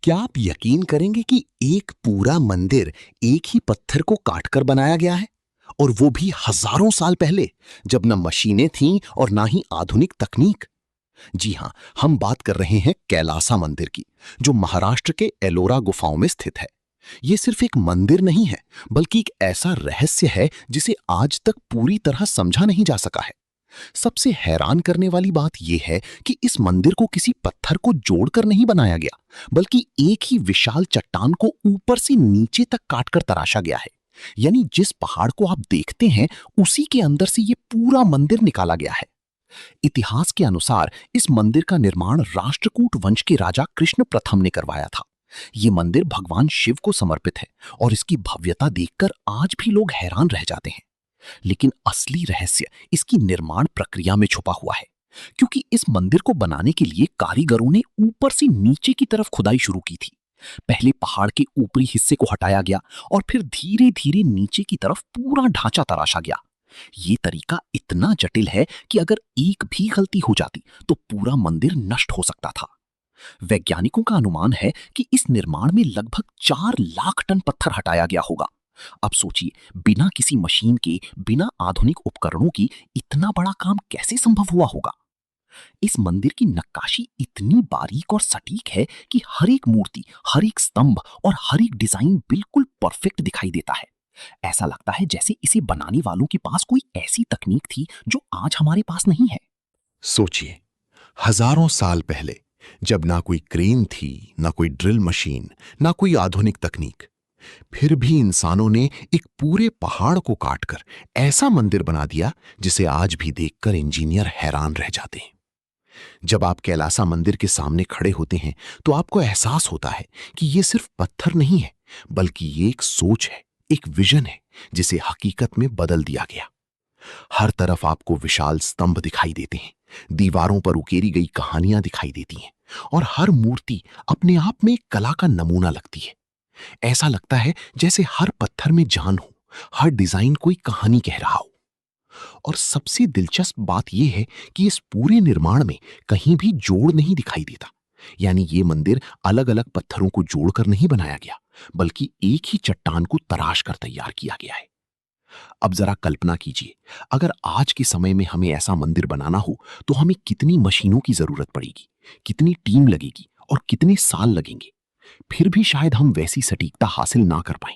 क्या आप यकीन करेंगे कि एक पूरा मंदिर एक ही पत्थर को काटकर बनाया गया है? और वो भी हजारों साल पहले, जब न मशीनें थीं और ना ही आधुनिक तकनीक। जी हां, हम बात कर रहे हैं कैलासा मंदिर की, जो महाराष्ट्र के एलोरा गुफाओं में स्थित है। ये सिर्फ एक मंदिर नहीं है, बल्कि एक ऐसा रहस्य है जिसे आज तक पूरी तरह समझा नहीं जा सका है। सबसे हैरान करने वाली बात यह है कि इस मंदिर को किसी पत्थर को जोड़कर नहीं बनाया गया, बल्कि एक ही विशाल चट्टान को ऊपर से नीचे तक काटकर तराशा गया है। यानी जिस पहाड़ को आप देखते हैं, उसी के अंदर से यह पूरा मंदिर निकाला गया है। इतिहास के अनुसार इस मंदिर का निर्माण राष्ट्रकूट वंश के राजा कृष्ण प्रथम ने करवाया था। यह मंदिर भगवान शिव को समर्पित है और इसकी भव्यता देखकर आज भी लोग हैरान रह जाते हैं। लेकिन असली रहस्य इसकी निर्माण प्रक्रिया में छुपा हुआ है, क्योंकि इस मंदिर को बनाने के लिए कारीगरों ने ऊपर से नीचे की तरफ खुदाई शुरू की थी। पहले पहाड़ के ऊपरी हिस्से को हटाया गया और फिर धीरे धीरे नीचे की तरफ पूरा ढांचा तराशा गया। ये तरीका इतना जटिल है कि अगर एक भी गलती हो जाती तो पूरा मंदिर नष्ट हो सकता था। वैज्ञानिकों का अनुमान है कि इस निर्माण में लगभग 4 लाख टन पत्थर हटाया गया होगा। अब सोचिए, बिना किसी मशीन के, बिना आधुनिक उपकरणों की इतना बड़ा काम कैसे संभव हुआ होगा। इस मंदिर की नक्काशी इतनी बारीक और सटीक है कि हर एक मूर्ति, हर एक स्तंभ और हर एक डिजाइन बिल्कुल परफेक्ट दिखाई देता है। ऐसा लगता है जैसे इसे बनाने वालों के पास कोई ऐसी तकनीक थी जो आज हमारे पास नहीं है। सोचिए, हजारों साल पहले, जब ना कोई क्रेन थी, ना कोई ड्रिल मशीन, ना कोई आधुनिक तकनीक, फिर भी इंसानों ने एक पूरे पहाड़ को काटकर ऐसा मंदिर बना दिया जिसे आज भी देखकर इंजीनियर हैरान रह जाते हैं। जब आप कैलासा मंदिर के सामने खड़े होते हैं तो आपको एहसास होता है कि यह सिर्फ पत्थर नहीं है, बल्कि ये एक सोच है, एक विजन है जिसे हकीकत में बदल दिया गया। हर तरफ आपको विशाल स्तंभ दिखाई देते हैं, दीवारों पर उकेरी गई कहानियां दिखाई देती हैं और हर मूर्ति अपने आप में एक कला का नमूना लगती है। ऐसा लगता है जैसे हर पत्थर में जान हो, हर डिजाइन कोई कहानी कह रहा हो। और सबसे दिलचस्प बात यह है कि इस पूरे निर्माण में कहीं भी जोड़ नहीं दिखाई देता। यानी ये मंदिर अलग अलग पत्थरों को जोड़कर नहीं बनाया गया, बल्कि एक ही चट्टान को तराश कर तैयार किया गया है। अब जरा कल्पना कीजिए, अगर आज के समय में हमें ऐसा मंदिर बनाना हो तो हमें कितनी मशीनों की जरूरत पड़ेगी, कितनी टीम लगेगी और कितने साल लगेंगे। फिर भी शायद हम वैसी सटीकता हासिल ना कर पाएं।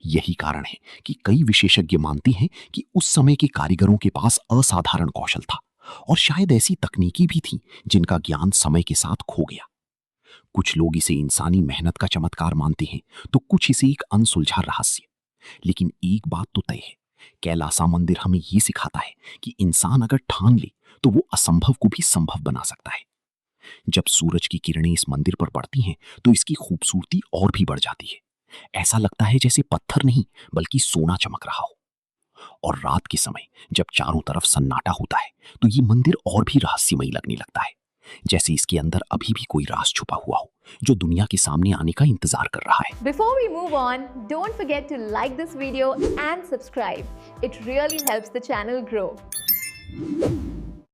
यही कारण है कि कई विशेषज्ञ मानते हैं कि उस समय के कारीगरों के पास असाधारण कौशल था और शायद ऐसी तकनीकी भी थी जिनका ज्ञान समय के साथ खो गया। कुछ लोग इसे इंसानी मेहनत का चमत्कार मानते हैं, तो कुछ इसे एक अनसुलझा रहस्य। लेकिन एक बात तो तय है, कैलासा मंदिर हमें यह सिखाता है कि इंसान अगर ठान ले तो वो असंभव को भी संभव बना सकता है। जब सूरज की किरणें इस मंदिर पर पड़ती हैं तो इसकी खूबसूरती और भी बढ़ जाती है। ऐसा लगता है जैसे पत्थर नहीं, बल्कि सोना चमक रहा हो। और रात के समय जब चारों तरफ सन्नाटा होता है तो ये मंदिर और भी रहस्यमयी लगने लगता है, जैसे इसके अंदर अभी भी कोई राज छुपा हुआ हो जो दुनिया के सामने आने का इंतजार कर रहा है। Before we move on, don't forget to like this video and subscribe. It really helps the channel grow.